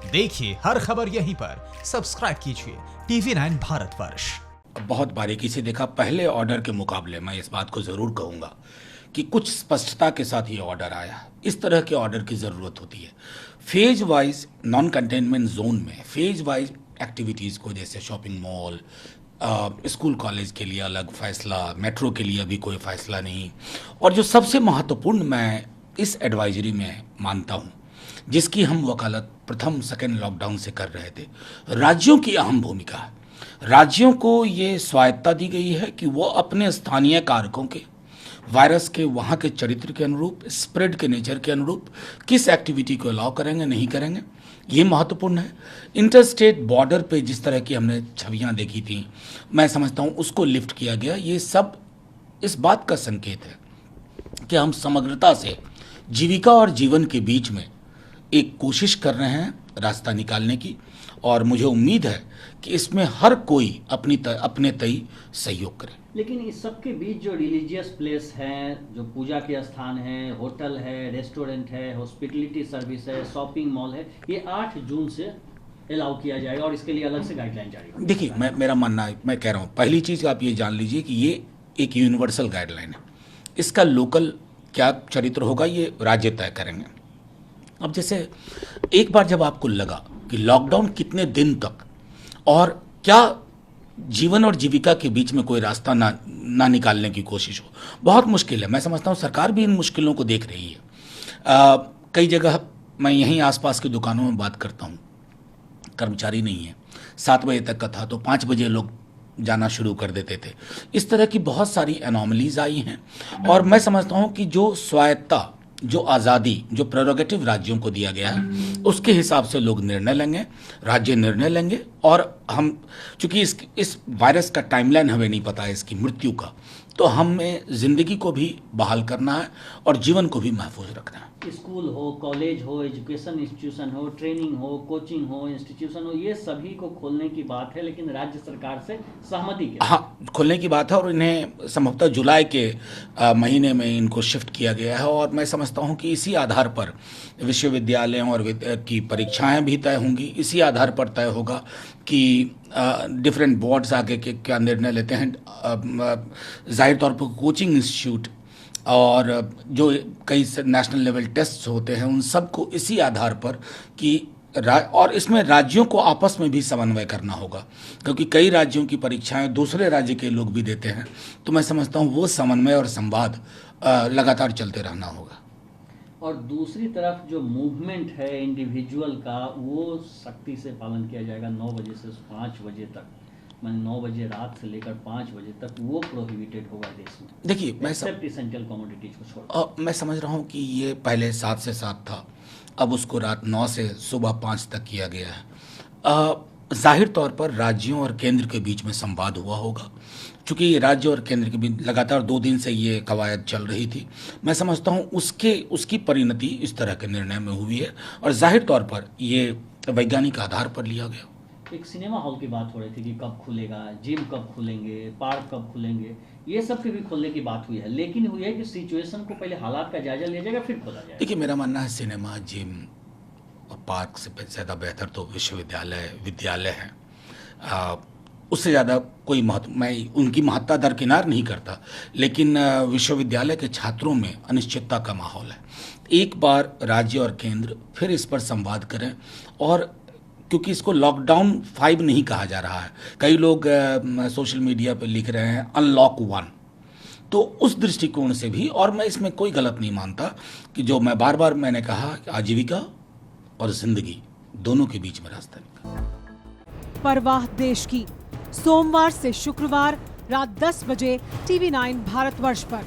देखिए हर खबर यहीं पर, सब्सक्राइब कीजिए TV9 भारतवर्ष। बहुत बारीकी से देखा। पहले ऑर्डर के मुकाबले मैं इस बात को ज़रूर कहूँगा कि कुछ स्पष्टता के साथ ये ऑर्डर आया। इस तरह के ऑर्डर की ज़रूरत होती है। Phase wise non containment zone में फेज वाइज एक्टिविटीज़ को, जैसे शॉपिंग मॉल, स्कूल कॉलेज के लिए अलग फैसला, मेट्रो के लिए अभी कोई फैसला नहीं। और जो सबसे महत्वपूर्ण मैं इस एडवाइजरी में मानता हूँ, जिसकी हम वकालत प्रथम सेकेंड लॉकडाउन से कर रहे थे, राज्यों की अहम भूमिका है। राज्यों को ये स्वायत्ता दी गई है कि वो अपने स्थानीय कारकों के, वायरस के वहाँ के चरित्र के अनुरूप, स्प्रेड के नेचर के अनुरूप किस एक्टिविटी को अलाउ करेंगे, नहीं करेंगे, ये महत्वपूर्ण है। इंटरस्टेट बॉर्डर पे जिस तरह की हमने छवियाँ देखी थी, मैं समझता हूँ उसको लिफ्ट किया गया। ये सब इस बात का संकेत है कि हम समग्रता से जीविका और जीवन के बीच में एक कोशिश कर रहे हैं रास्ता निकालने की, और मुझे उम्मीद है कि इसमें हर कोई अपने तय सहयोग करे। लेकिन इस सब के बीच जो रिलीजियस प्लेस हैं, जो पूजा के स्थान हैं, होटल है, रेस्टोरेंट है, हॉस्पिटलिटी सर्विस है, शॉपिंग मॉल है, ये 8 जून से अलाउ किया जाएगा और इसके लिए अलग से गाइडलाइन जारी होगी। देखिए, मेरा मानना है, मैं कह रहा हूँ, पहली चीज़ आप ये जान लीजिए कि ये एक यूनिवर्सल गाइडलाइन है। इसका लोकल क्या चरित्र होगा ये राज्य तय करेंगे। अब जैसे एक बार जब आपको लगा कि लॉकडाउन कितने दिन तक, और क्या जीवन और जीविका के बीच में कोई रास्ता ना निकालने की कोशिश हो, बहुत मुश्किल है। मैं समझता हूँ सरकार भी इन मुश्किलों को देख रही है। कई जगह मैं यहीं आसपास की दुकानों में बात करता हूँ, कर्मचारी नहीं है, 7 बजे तक का था तो 5 बजे लोग जाना शुरू कर देते थे। इस तरह की बहुत सारी एनॉमलीज आई हैं, और मैं समझता हूँ कि जो स्वायत्ता, जो आज़ादी, जो प्रेरोगेटिव राज्यों को दिया गया है, उसके हिसाब से लोग निर्णय लेंगे, राज्य निर्णय लेंगे। और हम चूंकि इस वायरस का टाइमलाइन हमें नहीं पता है, इसकी मृत्यु का, तो हमें ज़िंदगी को भी बहाल करना है और जीवन को भी महफूज रखना है। स्कूल हो, कॉलेज हो, एजुकेशन इंस्टीट्यूशन हो, ट्रेनिंग हो, कोचिंग हो, इंस्टीट्यूशन हो, ये सभी को खोलने की बात है, लेकिन राज्य सरकार से सहमति के। हाँ, खोलने की बात है, और इन्हें संभवतः जुलाई के महीने में इनको शिफ्ट किया गया है। और मैं समझता हूँ कि इसी आधार पर विश्वविद्यालयों और की परीक्षाएं भी तय होंगी। इसी आधार पर तय होगा कि डिफरेंट बोर्ड्स आगे के क्या निर्णय लेते हैं। जाहिर तौर पर कोचिंग इंस्टीट्यूट और जो कई नेशनल लेवल टेस्ट होते हैं, उन सब को इसी आधार पर कि और इसमें राज्यों को आपस में भी समन्वय करना होगा, क्योंकि कई राज्यों की परीक्षाएं दूसरे राज्य के लोग भी देते हैं। तो मैं समझता हूँ वो समन्वय और संवाद लगातार चलते रहना होगा। और दूसरी तरफ जो मूवमेंट है इंडिविजुअल का, वो सख्ती से पालन किया जाएगा। 9 बजे से 5 बजे तक, मैंने 9 बजे रात से लेकर 5 बजे तक वो प्रोहिबिटेड होगा देश में। देखिए, मैं एसेंशियल कमोडिटीज को छोड़, मैं समझ रहा हूँ कि ये पहले 7 से 7 था, अब उसको रात 9 से सुबह 5 तक किया गया है। जाहिर तौर पर राज्यों और केंद्र के बीच में संवाद हुआ होगा, चूँकि राज्य और केंद्र के बीच लगातार 2 दिन से ये कवायद चल रही थी। मैं समझता हूँ उसकी परिणति इस तरह के निर्णय में हुई है, और जाहिर तौर पर ये वैज्ञानिक आधार पर लिया गया। एक सिनेमा हॉल की बात हो रही थी कि कब खुलेगा, जिम कब खुलेंगे, पार्क कब खुलेंगे, ये सब की भी खोलने की बात हुई है। लेकिन हुई है कि सिचुएशन को पहले हालात का जायजा लिया जाएगा, फिर खोला जाएगा। देखिए, मेरा मानना है सिनेमा, जिम और पार्क से ज़्यादा बेहतर तो विद्यालय हैं। उससे ज़्यादा कोई मैं उनकी महत्ता दरकिनार नहीं करता, लेकिन विश्वविद्यालय के छात्रों में अनिश्चितता का माहौल है। एक बार राज्य और केंद्र फिर इस पर संवाद करें, और क्योंकि इसको लॉकडाउन 5 नहीं कहा जा रहा है, कई लोग सोशल मीडिया पर लिख रहे हैं अनलॉक 1, तो उस दृष्टिकोण से भी, और मैं इसमें कोई गलत नहीं मानता कि जो मैं बार मैंने कहा कि आजीविका और जिंदगी दोनों के बीच में रास्ता निकालना। परवाह देश की, सोमवार से शुक्रवार रात 10 बजे TV9 भारतवर्ष पर।